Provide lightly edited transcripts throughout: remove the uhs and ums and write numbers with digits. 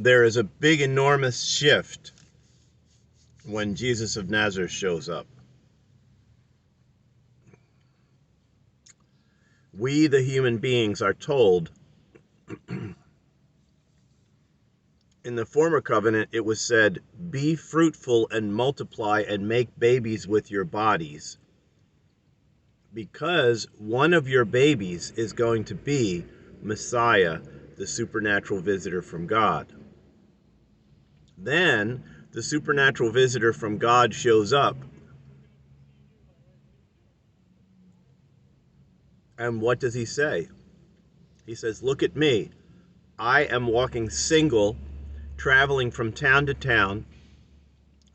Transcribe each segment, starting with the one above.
there is a big, enormous shift when Jesus of Nazareth shows up. We, the human beings, are told in the former covenant, it was said, be fruitful and multiply and make babies with your bodies, because one of your babies is going to be Messiah, the supernatural visitor from God. Then the supernatural visitor from God shows up. And what does he say? He says, look at me. I am walking single, traveling from town to town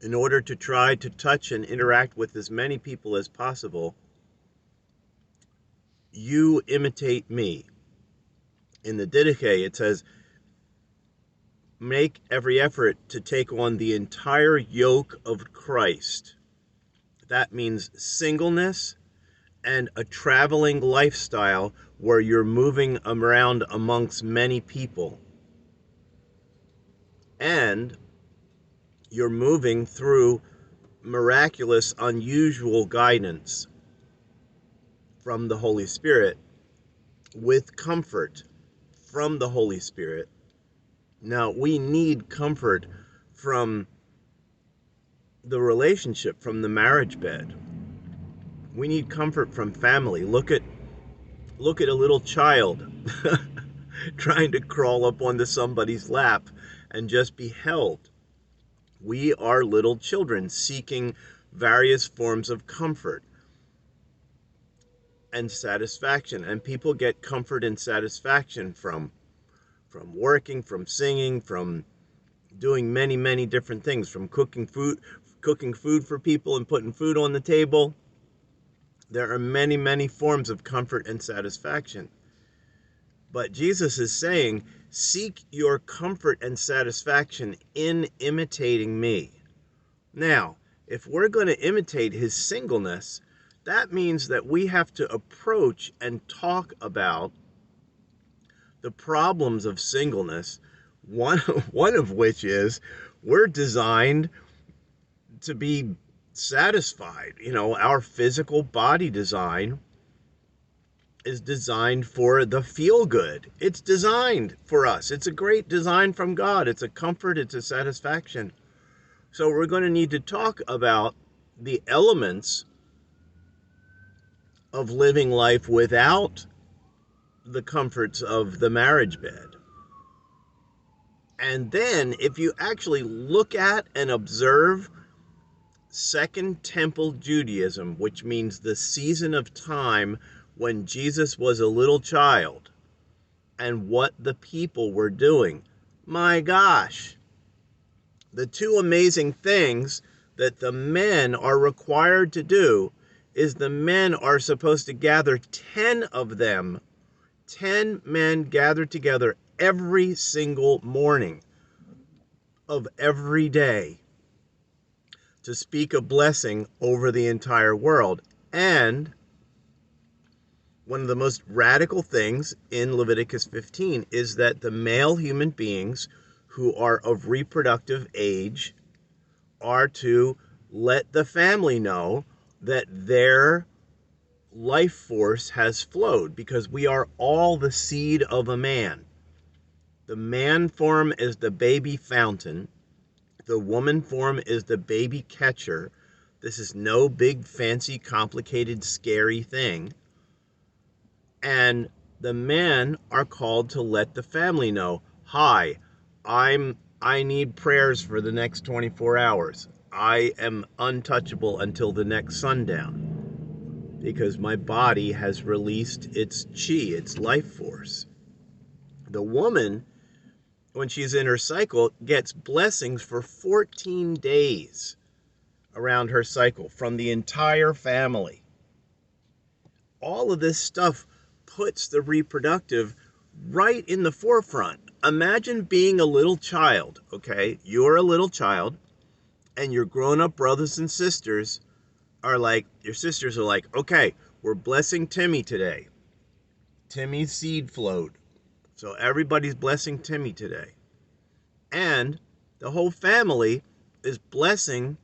in order to try to touch and interact with as many people as possible. You imitate me. In the Didache, it says, make every effort to take on the entire yoke of Christ. That means singleness and a traveling lifestyle where you're moving around amongst many people. And you're moving through miraculous, unusual guidance from the Holy Spirit with comfort from the Holy Spirit. Now, we need comfort from the relationship, from the marriage bed. We need comfort from family. Look at a little child trying to crawl up onto somebody's lap and just be held. We are little children seeking various forms of comfort and satisfaction, and people get comfort and satisfaction from working, from singing, from doing many, many different things, from cooking food for people and putting food on the table. There are many, many forms of comfort and satisfaction. But Jesus is saying, seek your comfort and satisfaction in imitating me. Now, if we're going to imitate his singleness, that means that we have to approach and talk about the problems of singleness, one of which is we're designed to be satisfied. You know, our physical body design is designed for the feel good. It's designed for us. It's a great design from God. It's a comfort. It's a satisfaction. So we're going to need to talk about the elements of living life without the comforts of the marriage bed. And then if you actually look at and observe Second Temple Judaism, which means the season of time when Jesus was a little child, and what the people were doing, my gosh, the two amazing things that the men are required to do is the men are supposed to gather 10 of them, 10 men gathered together every single morning of every day to speak a blessing over the entire world. And one of the most radical things in Leviticus 15 is that the male human beings who are of reproductive age are to let the family know that their life force has flowed, because we are all the seed of a man. The man form is the baby fountain. The woman form is the baby catcher. This is no big, fancy, complicated, scary thing. And the men are called to let the family know, hi, I need prayers for the next 24 hours. I am untouchable until the next sundown, because my body has released its chi, its life force. The woman, when she's in her cycle, gets blessings for 14 days around her cycle from the entire family. All of this stuff puts the reproductive right in the forefront. Imagine being a little child, okay? You're a little child, and your grown-up brothers and sisters are like, your sisters are like, okay, we're blessing Timmy today. Timmy's seed flowed. So everybody's blessing Timmy today. And the whole family is blessing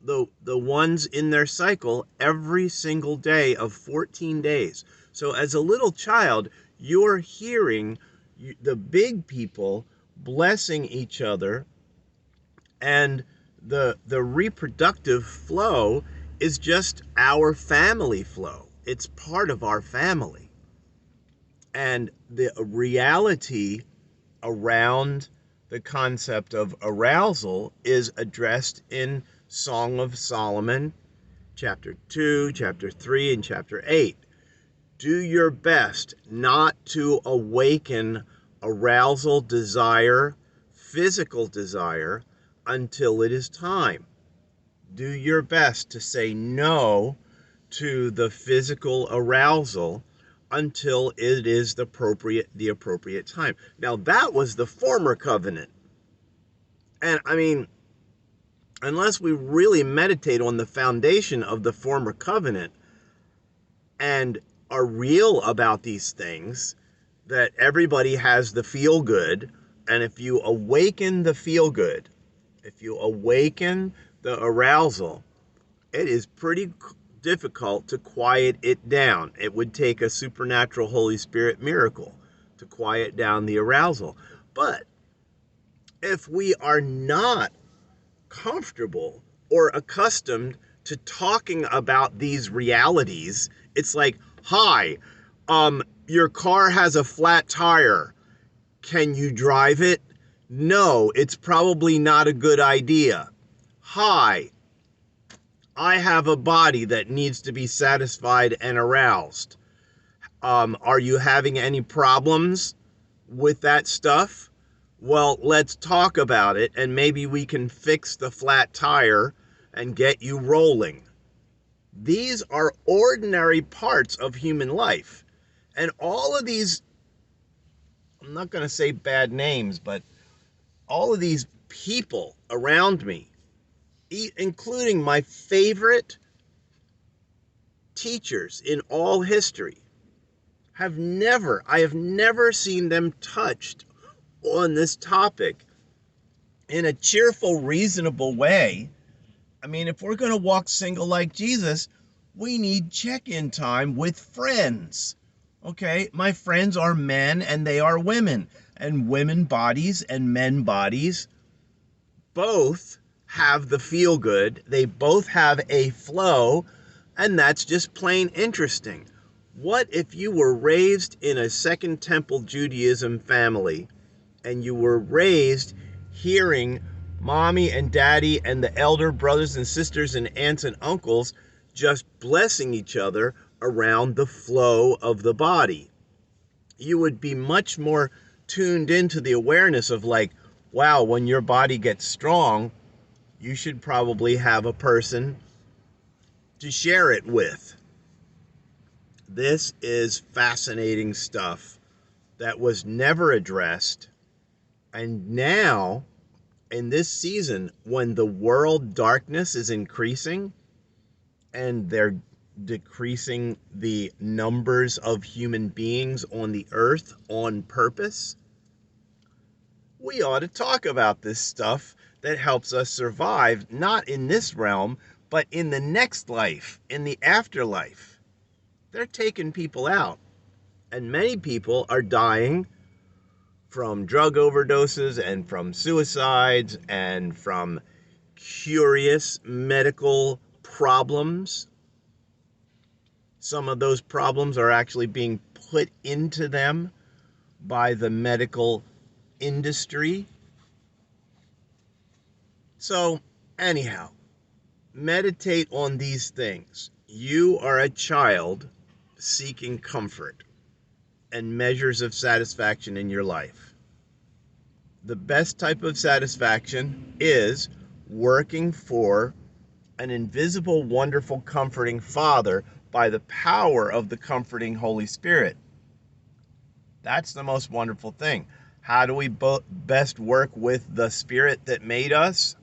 the ones in their cycle every single day of 14 days. So as a little child, you're hearing the big people blessing each other, and the reproductive flow is just our family flow. It's part of our family. And the reality around the concept of arousal is addressed in Song of Solomon, chapter 2, chapter 3, and chapter 8. Do your best not to awaken arousal, desire, physical desire, until it is time. Do your best to say no to the physical arousal until it is the appropriate time. Now, that was the former covenant. And I mean, unless we really meditate on the foundation of the former covenant and are real about these things, that everybody has the feel good, and if you awaken the feel good, if you awaken the arousal, it is pretty difficult to quiet it down. It would take a supernatural Holy Spirit miracle to quiet down the arousal. But if we are not comfortable or accustomed to talking about these realities, it's like, hi, your car has a flat tire. Can you drive it? No, it's probably not a good idea. Hi, I have a body that needs to be satisfied and aroused. Are you having any problems with that stuff? Well, let's talk about it, and maybe we can fix the flat tire and get you rolling. These are ordinary parts of human life. And all of these, I'm not going to say bad names, but all of these people around me, including my favorite teachers in all history, I have never seen them touched on this topic in a cheerful, reasonable way. I mean, if we're going to walk single like Jesus, we need check-in time with friends. Okay, my friends are men and they are women, and women bodies and men bodies both have the feel good. They both have a flow, and that's just plain interesting. What if you were raised in a Second Temple Judaism family, and you were raised hearing mommy and daddy and the elder brothers and sisters and aunts and uncles just blessing each other around the flow of the body? You would be much more tuned into the awareness of like, wow, when your body gets strong, you should probably have a person to share it with. This is fascinating stuff that was never addressed. And now, in this season, when the world darkness is increasing and they're decreasing the numbers of human beings on the earth on purpose, we ought to talk about this stuff that helps us survive, not in this realm, but in the next life, in the afterlife. They're taking people out, and many people are dying from drug overdoses and from suicides and from curious medical problems. Some of those problems are actually being put into them by the medical industry. So, anyhow, meditate on these things. You are a child seeking comfort and measures of satisfaction in your life. The best type of satisfaction is working for an invisible, wonderful, comforting Father by the power of the comforting Holy Spirit. That's the most wonderful thing. How do we best work with the Spirit that made us?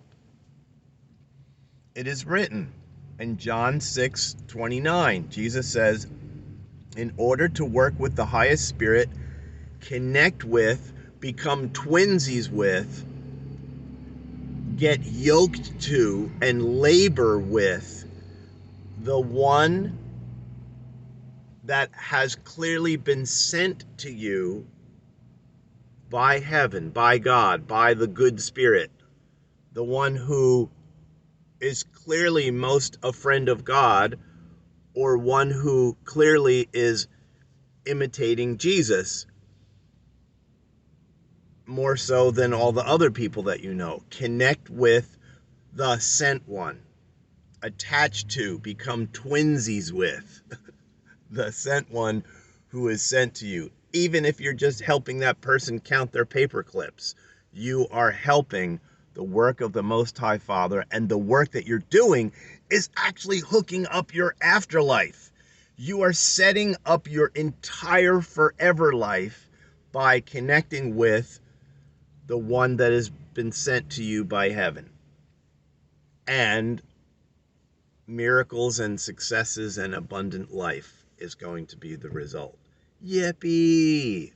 It is written in John 6:29. Jesus says, in order to work with the highest spirit, connect with, become twinsies with, get yoked to, and labor with the one that has clearly been sent to you by heaven, by God, by the good Spirit, the one who is clearly most a friend of God, or one who clearly is imitating Jesus more so than all the other people that you know. Connect with the sent one. Attach to, become twinsies with the sent one who is sent to you. Even if you're just helping that person count their paper clips, you are helping the work of the Most High Father, and the work that you're doing is actually hooking up your afterlife. You are setting up your entire forever life by connecting with the one that has been sent to you by heaven. And miracles and successes and abundant life is going to be the result. Yippee!